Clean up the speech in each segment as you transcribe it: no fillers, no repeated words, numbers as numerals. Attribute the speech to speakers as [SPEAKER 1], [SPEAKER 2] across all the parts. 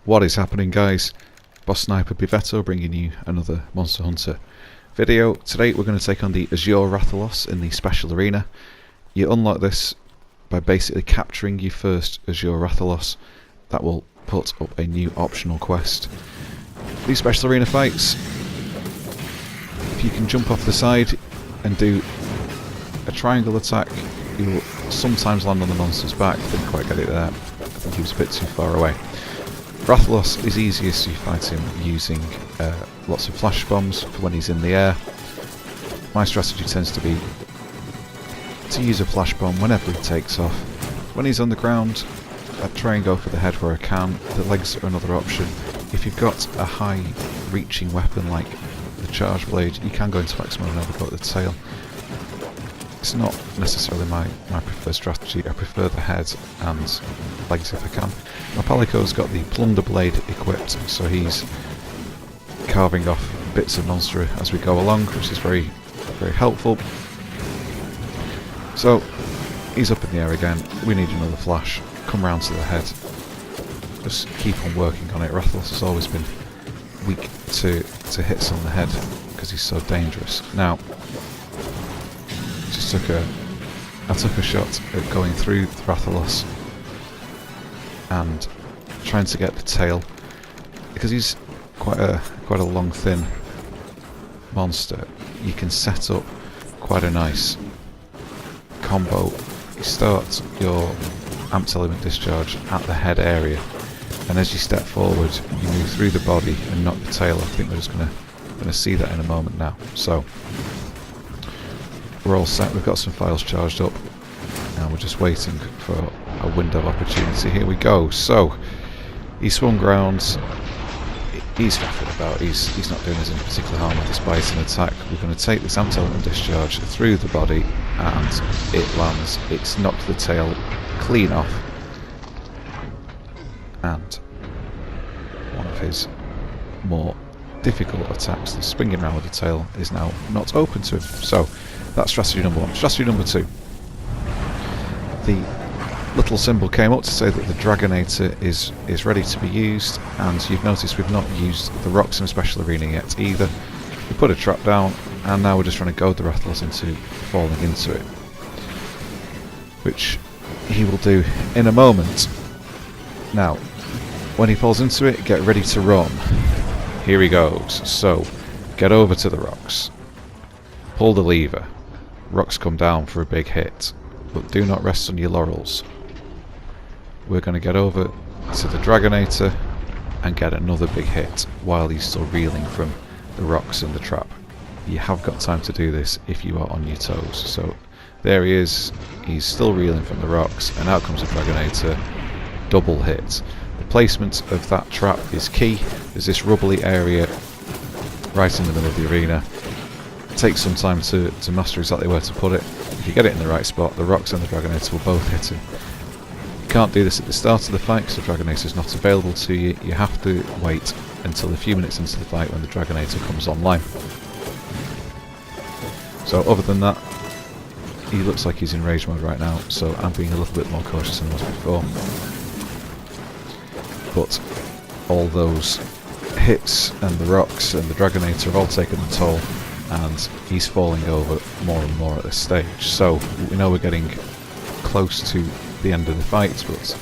[SPEAKER 1] What is happening, guys? Boss Sniper Beavetto bringing you another Monster Hunter video. Today we're going to take on the Azure Rathalos in the special arena. You unlock this by basically capturing your first Azure Rathalos. That will put up a new optional quest. These special arena fights, if you can jump off the side and do a triangle attack, you will sometimes land on the monster's back. Didn't quite get it there. I think he was a bit too far away. Rathalos is easiest to fight him using lots of flash bombs for when he's in the air. My strategy tends to be to use a flash bomb whenever he takes off. When he's on the ground, I try and go for the head where I can. The legs are another option. If you've got a high reaching weapon like the charge blade, you can go into axe mode and have a go at the tail. It's not necessarily my preferred strategy. I prefer the head and legs if I can. My Palico's got the plunder blade equipped, so he's carving off bits of monster as we go along, which is very, very helpful. So he's up in the air again. We need another flash. Come round to the head. Just keep on working on it. Rathalos has always been weak to hits on the head because he's so dangerous. Now, I took a shot at going through the Rathalos and trying to get the tail, because he's quite a long, thin monster. You can set up quite a nice combo. You start your amped element discharge at the head area, and as you step forward, you move through the body and knock the tail off. I think we're just going to see that in a moment now. So we're all set. We've got some files charged up, and we're just waiting for a window of opportunity. Here we go. So he swung round. He's faffing about. He's not doing us any particular harm with this biting attack. We're going to take this amped element discharge through the body, and it lands. It's knocked the tail clean off, and one of his more difficult attacks, the swinging round with the tail, is now not open to him. So that's strategy number one. Strategy number two. The little symbol came up to say that the dragonator is ready to be used, and you've noticed we've not used the rocks in the special arena yet either. We put a trap down, and now we're just trying to goad the Rathalos into falling into it, which he will do in a moment. Now, when he falls into it, get ready to run. Here he goes. So, get over to the rocks. Pull the lever. Rocks come down for a big hit, but do not rest on your laurels. We're going to get over to the dragonator and get another big hit while he's still reeling from the rocks and the trap. You have got time to do this if you are on your toes. So there he is. He's still reeling from the rocks, and out comes the dragonator. Double hit. The placement of that trap is key. There's this rubbly area right in the middle of the arena. It takes some time to master exactly where to put it. If you get it in the right spot, the rocks and the dragonator will both hit him. You can't do this at the start of the fight because the dragonator is not available to you. You have to wait until a few minutes into the fight when the dragonator comes online. So other than that, he looks like he's in rage mode right now, so I'm being a little bit more cautious than I was before. But all those hits and the rocks and the dragonator have all taken the toll, and he's falling over more and more at this stage. So we know we're getting close to the end of the fight, but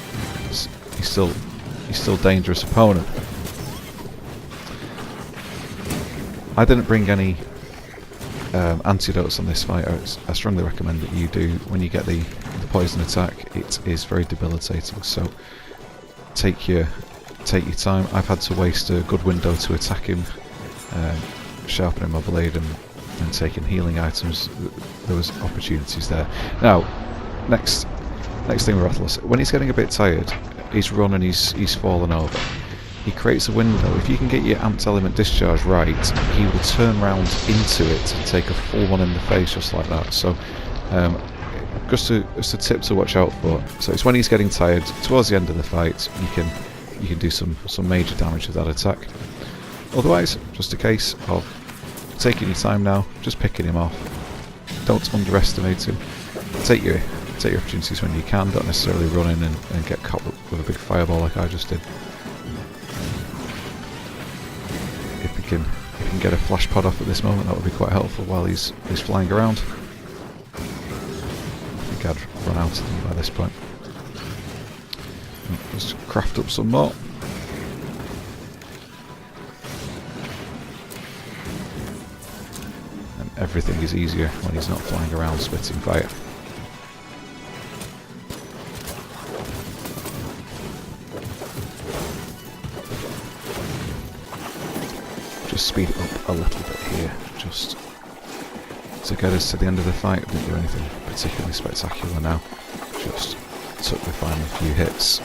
[SPEAKER 1] he's still a dangerous opponent. I didn't bring any antidotes on this fight. I strongly recommend that you do. When you get the poison attack, it is very debilitating, so take your time. I've had to waste a good window to attack him, sharpening my blade and taking healing items. There was opportunities there. Now, next thing with Rathalos, when he's getting a bit tired, he's run and he's fallen over. He creates a window. If you can get your amped element discharge right, he will turn round into it and take a full one in the face just like that. So just a tip to watch out for. So it's when he's getting tired, towards the end of the fight, you can do some major damage with that attack. Otherwise, just a case of taking your time now, just picking him off. Don't underestimate him. Take your opportunities when you can. Don't necessarily run in and get caught with a big fireball like I just did. thinking if you can get a flash pod off at this moment, that would be quite helpful while he's flying around. I think I'd run out of them by this point. Let's craft up some more. And everything is easier when he's not flying around spitting fire. Just speed it up a little bit here, just to get us to the end of the fight. Didn't do anything particularly spectacular now, just took the final few hits.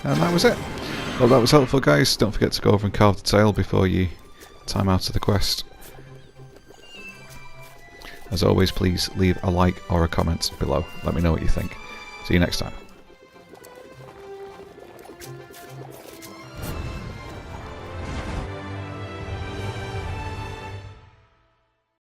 [SPEAKER 1] And that was it. Well, that was helpful, guys. Don't forget to go over and carve the tail before you time out of the quest. As always, please leave a like or a comment below. Let me know what you think. See you next time.